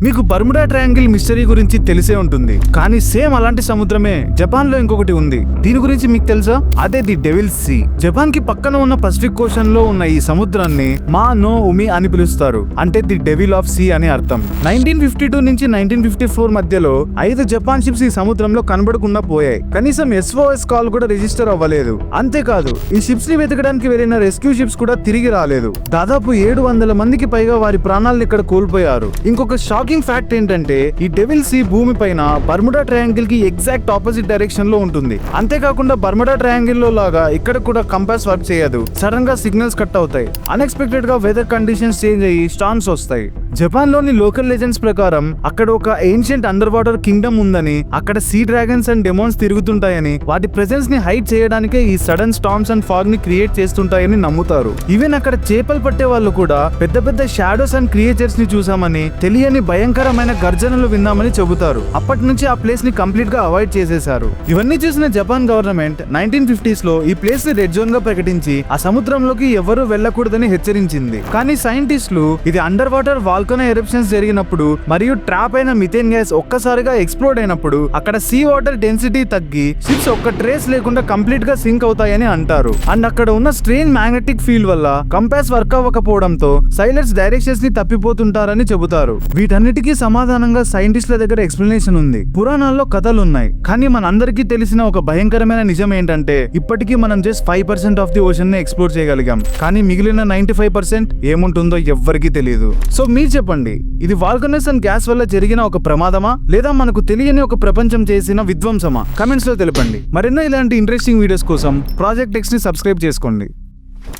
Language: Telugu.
మీకు బర్ముడా ట్రయాంగిల్ మిస్టరీ గురించి తెలిసే ఉంటుంది, కానీ సేమ్ అలాంటి సముద్రమే జపాన్ లో ఇంకొకటి ఉంది. దీని గురించి మీకు తెలుసా? అదే ది డెవిల్ సీ. జపాన్ కి పక్కన ఉన్న పసిఫిక్ ఓషన్ లో ఉన్న ఈ సముద్రాన్ని మా నో ఉమి అని పిలుస్తారు, అంటే ది డెవిల్ ఆఫ్ సీ అని అర్థం. 1952 నుంచి 1954 మధ్యలో 5 జపాన్ షిప్స్ ఈ సముద్రంలో కనబడకుండా పోయాయి. కనీసం SOS కాల్ కూడా రిజిస్టర్ అవ్వలేదు. అంతేకాదు, ఈ షిప్స్ ని వెతకడానికి వెళ్లిన రెస్క్యూ షిప్స్ కూడా తిరిగి రాలేదు. దాదాపు 700 మందికి పైగా వారి ప్రాణాలను ఇక్కడ కోల్పోయారు. ఇంకొక షాకింగ్ ఫ్యాక్ట్ ఏంటంటే, ఈ డెవిల్ సీ భూమి పైన బర్ముడా ట్రయాంగిల్ కి ఎగ్జాక్ట్ ఆపోజిట్ డైరెక్షన్ లో ఉంటుంది. అంతేకాకుండా బర్ముడా ట్రయాంగిల్ లో లాగా ఇక్కడ కూడా కంపాస్ వర్క్ చేయదు. సడన్ గా సిగ్నల్స్ కట్ అవుతాయి. అన్ఎక్స్పెక్టెడ్ గా వెదర్ కండిషన్స్ చేంజ్ అయ్యి స్టార్మ్స్ వస్తాయి. జపాన్ లోని లోకల్ లెజెండ్స్ ప్రకారం అక్కడ ఒక ఏన్షియంట్ అండర్ వాటర్ కింగ్డమ్ ఉందని, అక్కడ సీ డ్రాగన్స్ అండ్ డెమోన్స్ తిరుగుతుంటాయని, వాటి ప్రెసెన్స్ ని హైడ్ చేయడానికే ఈ సడన్ స్టార్మ్స్ అండ్ ఫాగ్ ని క్రియేట్ చేస్తుంటాయని నమ్ముతారు. ఈవెన్ అక్కడ చేపలు పట్టే వాళ్ళు కూడా పెద్ద పెద్ద షాడోస్ అండ్ క్రియేచర్స్ ని చూసామని, తెలియని భయంకరమైన గర్జనలు విన్నామని చెబుతారు. అప్పటి నుంచి ఆ ప్లేస్ ని కంప్లీట్ గా అవాయిడ్ చేసేశారు. ఇవన్నీ చూసిన జపాన్ గవర్నమెంట్ 1950s లో ఈ ప్లేస్ ని రెడ్ జోన్ గా ప్రకటించి ఆ సముద్రంలోకి ఎవరూ వెళ్లకూడదని హెచ్చరించింది. కానీ సైంటిస్టులు ఇది అండర్ వాటర్ వాల్కనో ఎరప్షన్స్ జరిగినప్పుడు మరియు ట్రాప్ అయిన మిథేన్ గ్యాస్ ఒక్కసారిగా ఎక్స్ప్లోడ్ అయినప్పుడు అక్కడ సీ వాటర్ డెన్సిటీ తగ్గి షిప్స్ ఒక్క ట్రేస్ లేకుండా కంప్లీట్ గా సింక్ అవుతాయని అంటారు. అండ్ అక్కడ ఉన్న స్ట్రేంజ్ మ్యాగ్నెటిక్ ఫీల్డ్ వల్ల కంపాస్ వర్క్ అవ్వకపోవడంతో సైలర్స్ డైరెక్షన్స్ ని తప్పిపోతుంటారని చెబుతారు. వీటన్నిటికీ సమాధానంగా సైంటిస్టుల దగ్గర ఎక్స్ప్లెనేషన్ ఉంది. పురాణాల్లో కథలు ఉన్నాయి, కానీ మనందరికీ తెలిసిన ఒక భయంకరమైన నిజం ఏంటంటే, ఇప్పటికీ మనం జస్ట్ 5% ఆఫ్ ది ఓషన్ ని ఎక్స్ప్లోర్ చేయగలిగాం. కానీ మిగిలిన 95% ఏముంటుందో ఎవ్వరికీ తెలియదు. సో మీరు చెప్పండి, ఇది వాల్కనోస్ అండ్ గ్యాస్ వల్ల జరిగిన ఒక ప్రమాదమా, లేదా మనకు తెలియని ఒక ప్రపంచం చేసిన విధ్వంసమా? కమెంట్స్ లో తెలపండి. మరెన్నో ఇలాంటి ఇంట్రెస్టింగ్ వీడియోస్ కోసం ప్రాజెక్ట్ X ని సబ్స్క్రైబ్ చేసుకోండి.